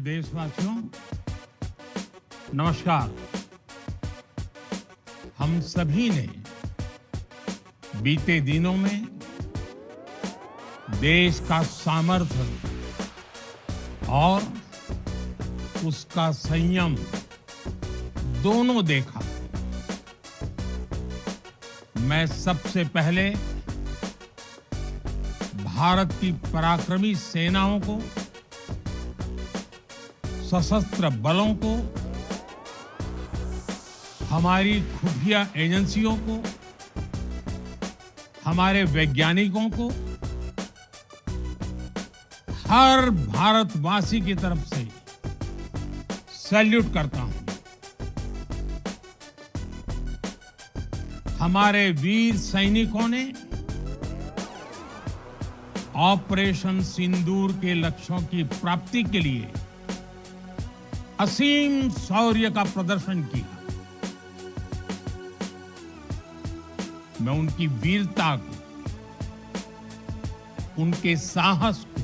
देशवासियों, नमस्कार। हम सभी ने बीते दिनों में देश का सामर्थ्य और उसका संयम दोनों देखा। मैं सबसे पहले भारत की पराक्रमी सेनाओं को, सशस्त्र बलों को, हमारी खुफिया एजेंसियों को, हमारे वैज्ञानिकों को, हर भारतवासी की तरफ से सैल्यूट करता हूं। हमारे वीर सैनिकों ने ऑपरेशन सिंदूर के लक्ष्यों की प्राप्ति के लिए असीम शौर्य का प्रदर्शन किया। मैं उनकी वीरता को, उनके साहस को,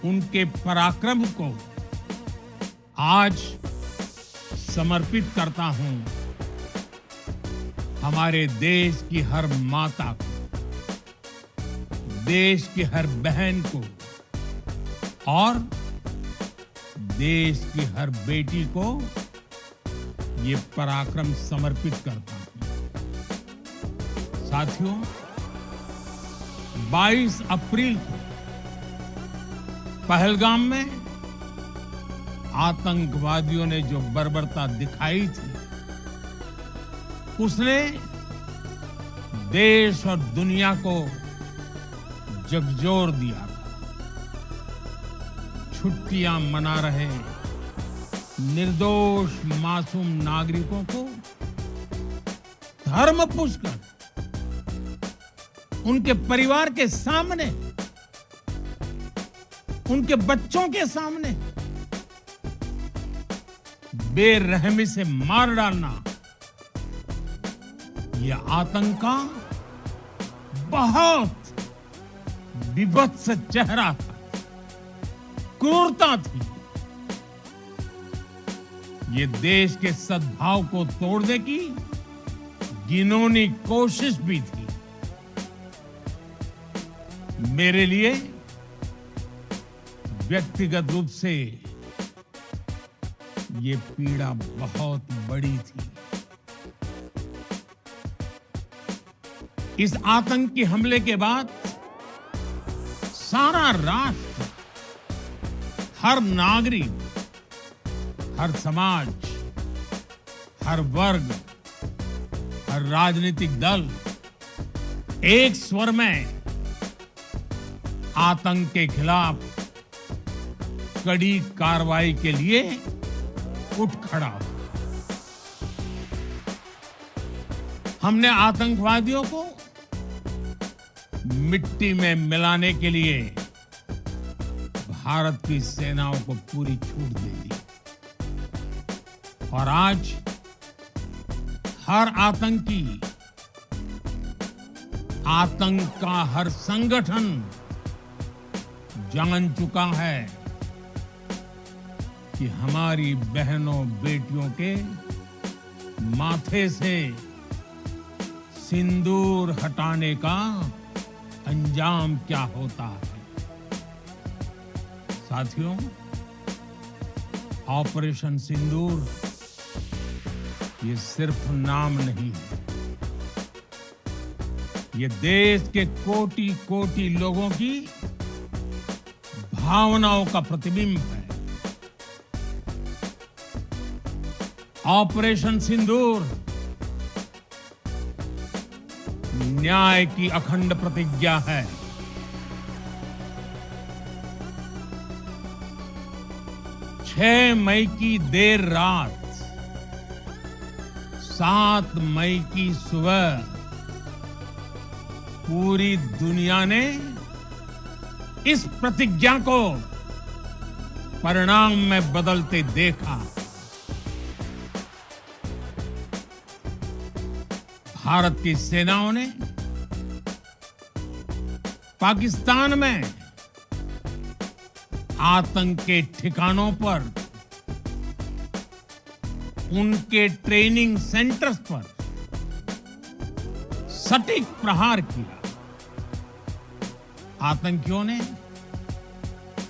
उनके पराक्रम को आज समर्पित करता हूं हमारे देश की हर माता को, देश की हर बहन को और देश की हर बेटी को ये पराक्रम समर्पित करता हूं। साथियों, 22 अप्रैल को पहलगाम में आतंकवादियों ने जो बर्बरता दिखाई थी, उसने देश और दुनिया को झकझोर दिया था। छुट्टियां मना रहे निर्दोष मासूम नागरिकों को धर्म पूछकर उनके परिवार के सामने, उनके बच्चों के सामने बेरहमी से मार डालना, यह आतंक का बहुत विभत्स चेहरा था, क्रूरता थी। ये देश के सद्भाव को तोड़ने की घिनौनी कोशिश भी थी। मेरे लिए व्यक्तिगत रूप से ये पीड़ा बहुत बड़ी थी। इस आतंकी हमले के बाद सारा राष्ट्र, हर नागरिक, हर समाज, हर वर्ग, हर राजनीतिक दल एक स्वर में आतंक के खिलाफ कड़ी कार्रवाई के लिए उठ खड़ा हुआ। हमने आतंकवादियों को मिट्टी में मिलाने के लिए भारत की सेनाओं को पूरी छूट दे दी और आज हर आतंकी, आतंक का हर संगठन जान चुका है कि हमारी बहनों बेटियों के माथे से सिंदूर हटाने का अंजाम क्या होता है। साथियों, ऑपरेशन सिंदूर ये सिर्फ नाम नहीं है, ये देश के कोटि कोटि लोगों की भावनाओं का प्रतिबिंब है। ऑपरेशन सिंदूर न्याय की अखंड प्रतिज्ञा है। 6 मई की देर रात, 7 मई की सुबह पूरी दुनिया ने इस प्रतिज्ञा को परिणाम में बदलते देखा। भारत की सेनाओं ने पाकिस्तान में आतंक के ठिकानों पर, उनके ट्रेनिंग सेंटर्स पर सटीक प्रहार किया। आतंकियों ने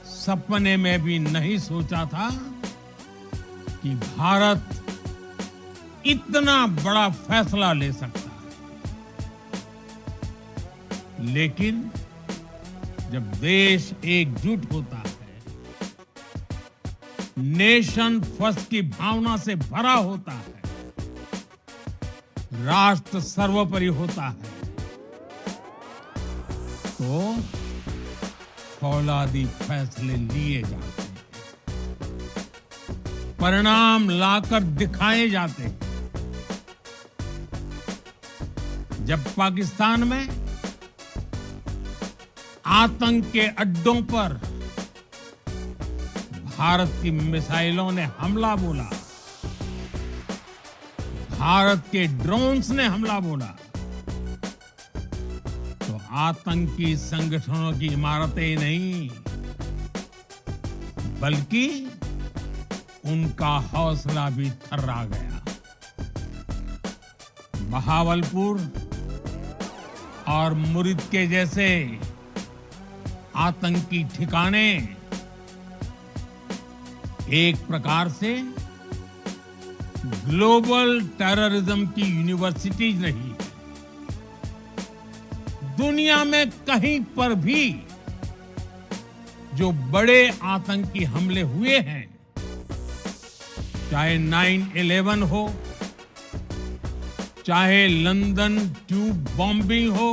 सपने में भी नहीं सोचा था कि भारत इतना बड़ा फैसला ले सकता है। लेकिन जब देश एकजुट होता है, नेशन फर्स्ट की भावना से भरा होता है, राष्ट्र सर्वोपरि होता है, तो फौलादी फैसले लिए जाते हैं, परिणाम लाकर दिखाए जाते हैं। जब पाकिस्तान में आतंक के अड्डों पर भारत की मिसाइलों ने हमला बोला, भारत के ड्रोन्स ने हमला बोला, तो आतंकी संगठनों की इमारतें नहीं, बल्कि उनका हौसला भी थर्रा गया। बहावलपुर और मुरिद के जैसे आतंकी ठिकाने एक प्रकार से ग्लोबल टेररिज्म की यूनिवर्सिटीज रही है। दुनिया में कहीं पर भी जो बड़े आतंकी हमले हुए हैं, चाहे 9/11 हो, चाहे लंदन ट्यूब बॉम्बिंग हो,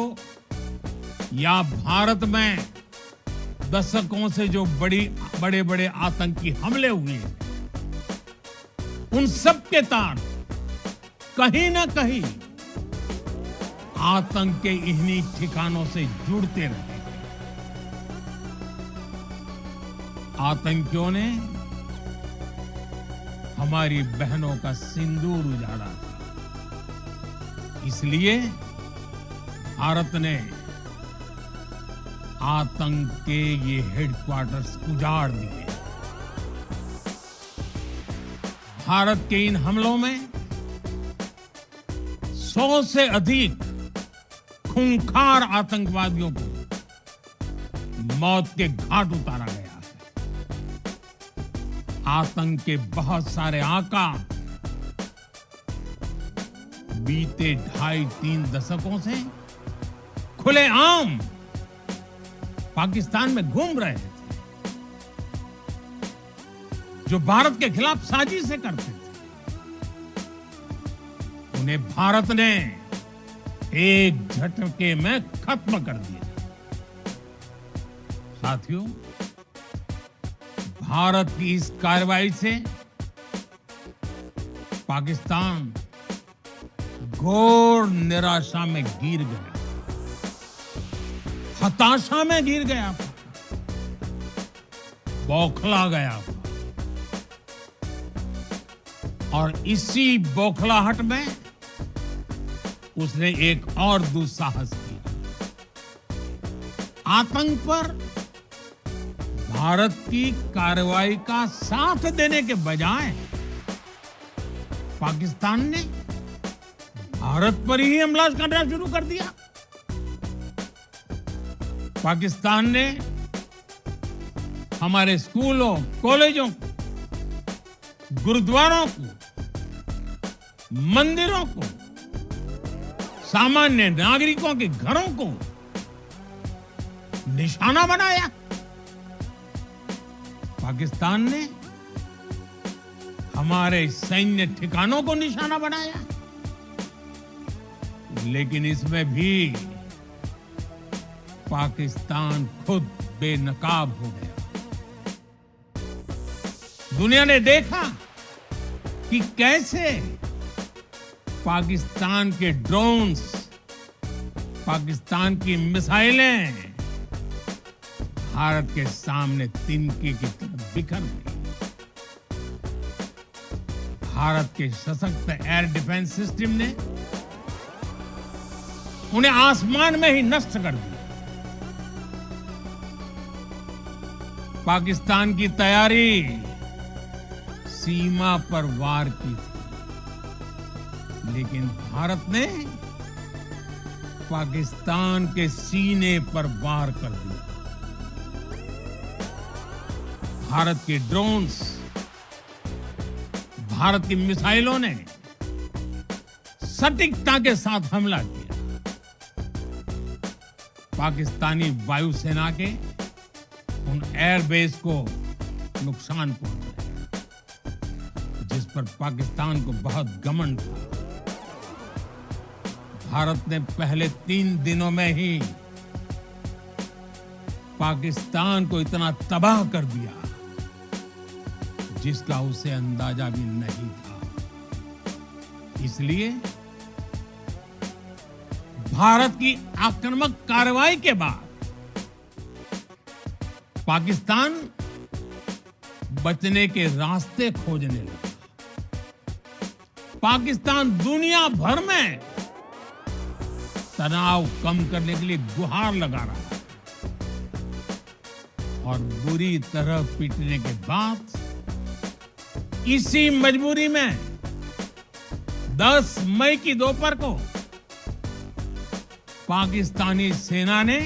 या भारत में दशकों से जो बड़े बड़े आतंकी हमले हुए हैं, उन सब के तार कहीं ना कहीं आतंक के इन्हीं ठिकानों से जुड़ते रहे। आतंकियों ने हमारी बहनों का सिंदूर उजाड़ा था, इसलिए भारत ने आतंक के ये हेडक्वार्टर्स उजाड़ दिए। भारत के इन हमलों में 100 से अधिक खूंखार आतंकवादियों को मौत के घाट उतारा गया है। आतंक के बहुत सारे आका बीते 2.5-3 दशकों से खुलेआम पाकिस्तान में घूम रहे थे, जो भारत के खिलाफ साजिशें करते थे। उन्हें भारत ने एक झटके में खत्म कर दिया। साथियों, भारत की इस कार्रवाई से पाकिस्तान घोर निराशा में गिर गया, हताशा में गिर गया, बौखला गया। और इसी बौखलाहट में उसने एक और दुस्साहस किया। आतंक पर भारत की कार्रवाई का साथ देने के बजाय पाकिस्तान ने भारत पर ही हमला करना शुरू कर दिया। पाकिस्तान ने हमारे स्कूलों, कॉलेजों को, गुरुद्वारों को, मंदिरों को, सामान्य नागरिकों के घरों को निशाना बनाया। पाकिस्तान ने हमारे सैन्य ठिकानों को निशाना बनाया। लेकिन इसमें भी पाकिस्तान खुद बेनकाब हो गया। दुनिया ने देखा कि कैसे पाकिस्तान के ड्रोन्स, पाकिस्तान की मिसाइलें भारत के सामने तिनके की तरह बिखर गई। भारत के सशक्त एयर डिफेंस सिस्टम ने उन्हें आसमान में ही नष्ट कर दिया। पाकिस्तान की तैयारी सीमा पर वार की थी, लेकिन भारत ने पाकिस्तान के सीने पर वार कर दिया। भारत के ड्रोन्स, भारत की मिसाइलों ने सटीकता के साथ हमला किया। पाकिस्तानी वायुसेना के उन एयरबेस को नुकसान पहुंचाया, जिस पर पाकिस्तान को बहुत घमंड था। भारत ने पहले 3 दिनों में ही पाकिस्तान को इतना तबाह कर दिया जिसका उसे अंदाजा भी नहीं था। इसलिए भारत की आक्रामक कार्रवाई के बाद पाकिस्तान बचने के रास्ते खोजने लगा। पाकिस्तान दुनिया भर में तनाव कम करने के लिए गुहार लगा रहा है और बुरी तरह पीटने के बाद इसी मजबूरी में 10 मई की दोपहर को पाकिस्तानी सेना ने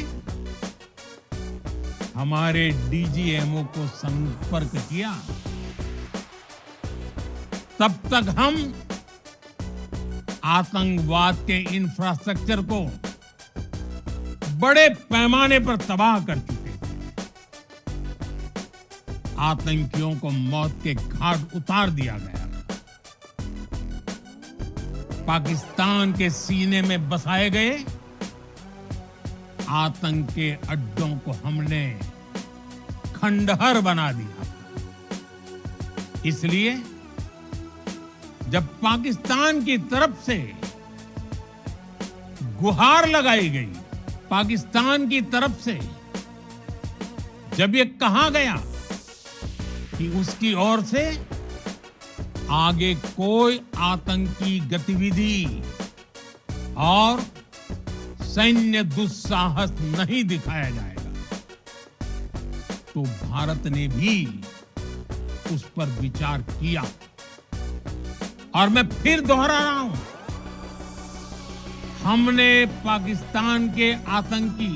हमारे डीजीएमओ को संपर्क किया। तब तक हम आतंकवाद के इंफ्रास्ट्रक्चर को बड़े पैमाने पर तबाह कर चुके थे। आतंकियों को मौत के घाट उतार दिया गया। पाकिस्तान के सीने में बसाए गए आतंक के अड्डों को हमने खंडहर बना दिया। इसलिए जब पाकिस्तान की तरफ से गुहार लगाई गई, पाकिस्तान की तरफ से जब ये कहा गया कि उसकी ओर से आगे कोई आतंकी गतिविधि और सैन्य दुस्साहस नहीं दिखाया जाएगा, तो भारत ने भी उस पर विचार किया। और मैं फिर दोहरा रहा हूं, हमने पाकिस्तान के आतंकी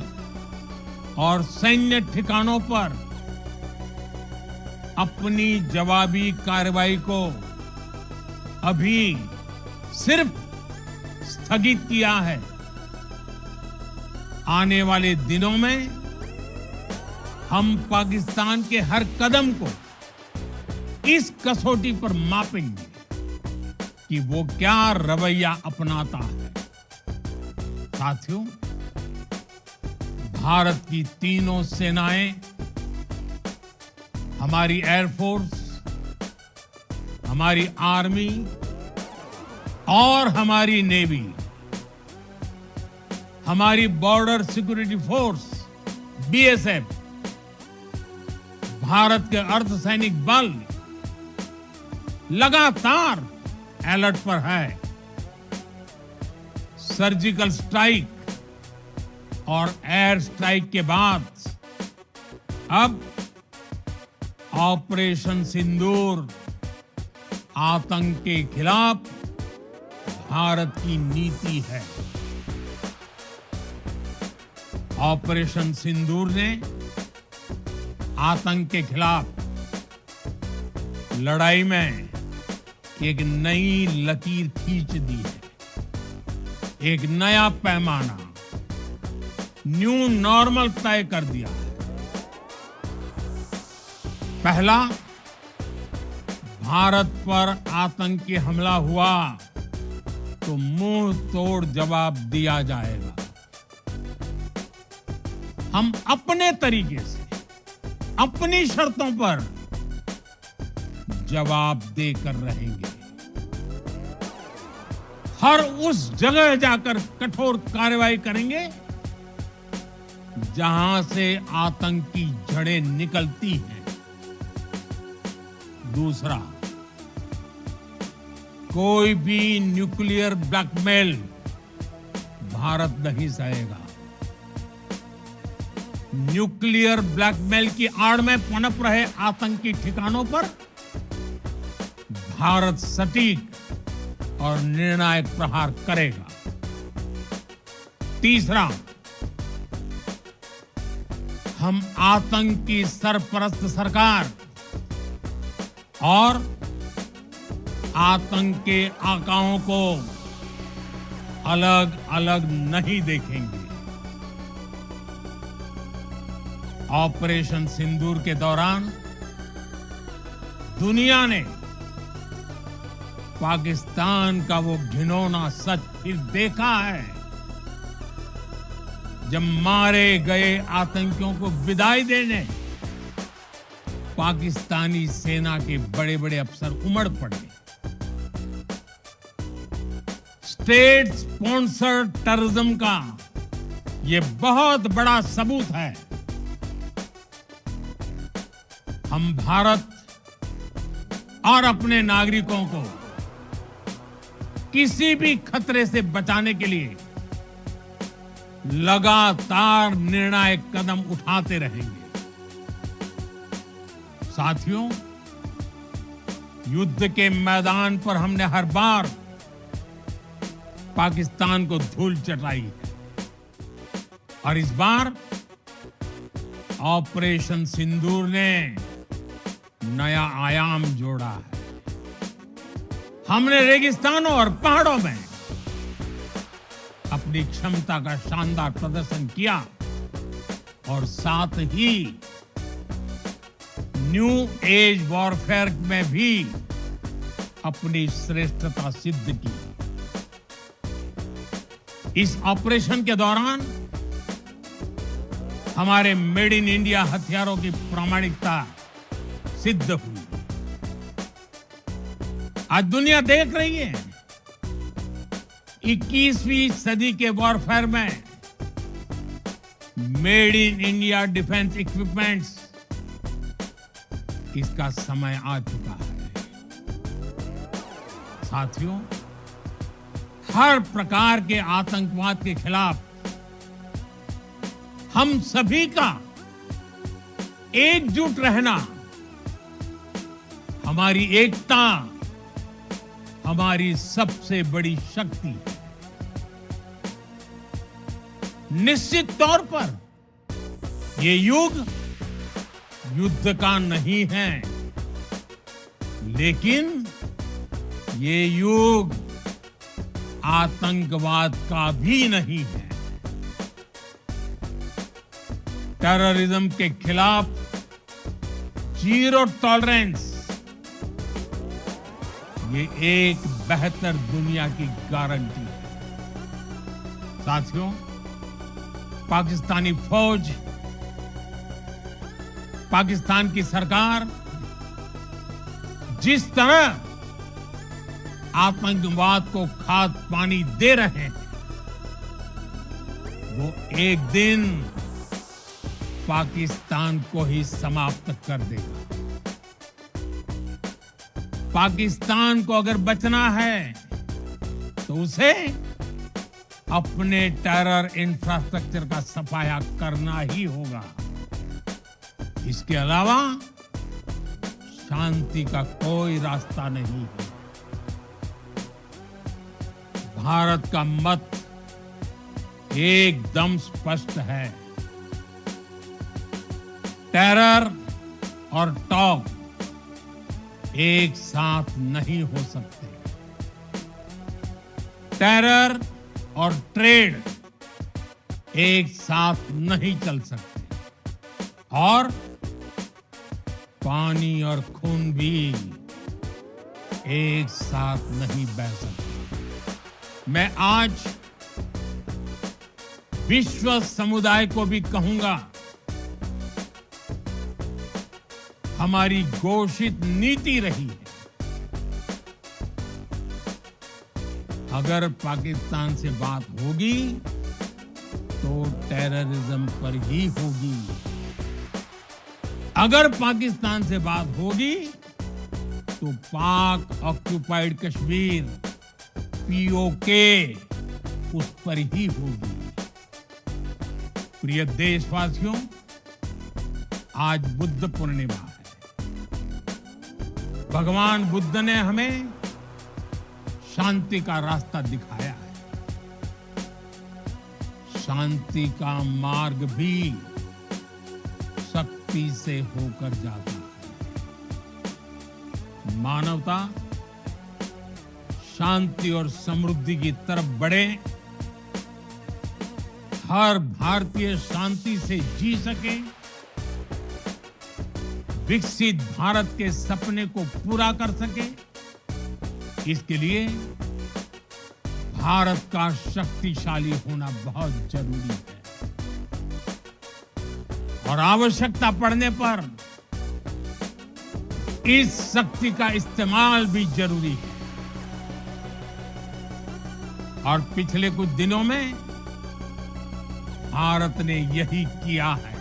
और सैन्य ठिकानों पर अपनी जवाबी कार्रवाई को अभी सिर्फ स्थगित किया है। आने वाले दिनों में हम पाकिस्तान के हर कदम को इस कसौटी पर मापेंगे कि वो क्या रवैया अपनाता है। साथियों, भारत की तीनों सेनाएं, हमारी एयरफोर्स, हमारी आर्मी और हमारी नेवी, हमारी border security force BSF, Bharat के अर्धसैनिक बल लगातार अलर्ट पर है। सर्जिकल स्ट्राइक और एयर स्ट्राइक के बाद अब ऑपरेशन सिंदूर आतंक के खिलाफ भारत की नीति है। ऑपरेशन सिंदूर ने आतंक के खिलाफ लड़ाई में एक नई लकीर खींच दी है। एक नया पैमाना, न्यू नॉर्मल तय कर दिया है। पहला, भारत पर आतंकी हमला हुआ तो मुंह तोड़ जवाब दिया जाएगा। हम अपने तरीके से, अपनी शर्तों पर जवाब देकर रहेंगे। हर उस जगह जाकर कठोर कार्रवाई करेंगे जहां से आतंक की जड़ें निकलती हैं। दूसरा, कोई भी न्यूक्लियर ब्लैकमेल भारत नहीं सहेगा। न्यूक्लियर ब्लैकमेल की आड़ में पनप रहे आतंकी ठिकानों पर भारत सटीक और निर्णायक प्रहार करेगा। तीसरा, हम आतंक की सरपरस्त सरकार और आतंक के आकाओं को अलग अलग नहीं देखेंगे। ऑपरेशन सिंदूर के दौरान दुनिया ने पाकिस्तान का वो घिनौना सच फिर देखा है, जब मारे गए आतंकियों को विदाई देने पाकिस्तानी सेना के बड़े बड़े अफसर उमड़ पड़े। स्टेट स्पॉन्सर्ड टेररिज्म का ये बहुत बड़ा सबूत है। हम भारत और अपने नागरिकों को किसी भी खतरे से बचाने के लिए लगातार निर्णायक कदम उठाते रहेंगे। साथियों, युद्ध के मैदान पर हमने हर बार पाकिस्तान को धूल चटाई है और इस बार ऑपरेशन सिंदूर ने नया आयाम जोड़ा है। हमने रेगिस्तानों और पहाड़ों में अपनी क्षमता का शानदार प्रदर्शन किया और साथ ही न्यू एज वॉरफेयर में भी अपनी श्रेष्ठता सिद्ध की। इस ऑपरेशन के दौरान हमारे मेड इन इंडिया हथियारों की प्रामाणिकता सिद्ध हुई। आज दुनिया देख रही है 21वीं सदी के वॉरफेयर में made in India defence equipments, इसका समय आ चुका है। साथियों, हर प्रकार के आतंकवाद के खिलाफ हम सभी का एकजुट रहना, हमारी एकता हमारी सबसे बड़ी शक्ति है। निश्चित तौर पर ये युग युद्ध का नहीं है, लेकिन ये युग आतंकवाद का भी नहीं है। टेररिज्म के खिलाफ जीरो टॉलरेंस, ये एक बेहतर दुनिया की गारंटी है। साथियों, पाकिस्तानी फौज, पाकिस्तान की सरकार जिस तरह आतंकवाद को खाद पानी दे रहे हैं, वो एक दिन पाकिस्तान को ही समाप्त कर देगा। पाकिस्तान को अगर बचना है तो उसे अपने टेरर इंफ्रास्ट्रक्चर का सफाया करना ही होगा। इसके अलावा शांति का कोई रास्ता नहीं है। भारत का मत एकदम स्पष्ट है। टेरर और टॉक एक साथ नहीं हो सकते। टेरर और ट्रेड एक साथ नहीं चल सकते और पानी और खून भी एक साथ नहीं बह सकते। मैं आज विश्व समुदाय को भी कहूंगा, हमारी घोषित नीति रही है, अगर पाकिस्तान से बात होगी तो टेररिज्म पर ही होगी। अगर पाकिस्तान से बात होगी तो पाक ऑक्युपाइड कश्मीर पीओके उस पर ही होगी। प्रिय देशवासियों, आज बुद्ध पूर्णिमा है। भगवान बुद्ध ने हमें शांति का रास्ता दिखाया है। शांति का मार्ग भी शक्ति से होकर जाता है। मानवता शांति और समृद्धि की तरफ बढ़े, हर भारतीय शांति से जी सके, विकसित भारत के सपने को पूरा कर सके, इसके लिए भारत का शक्तिशाली होना बहुत जरूरी है। और आवश्यकता पड़ने पर इस शक्ति का इस्तेमाल भी जरूरी है। और पिछले कुछ दिनों में भारत ने यही किया है।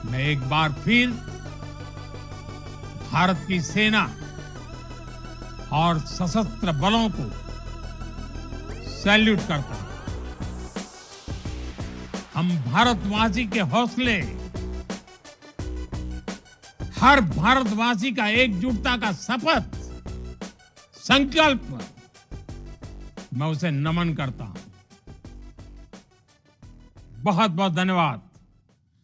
मैं एक बार फिर भारत की सेना और सशस्त्र बलों को सैल्यूट करता हूं। हम भारतवासी के हौसले, हर भारतवासी का एकजुटता का शपथ, संकल्प, मैं उसे नमन करता हूं। बहुत बहुत धन्यवाद।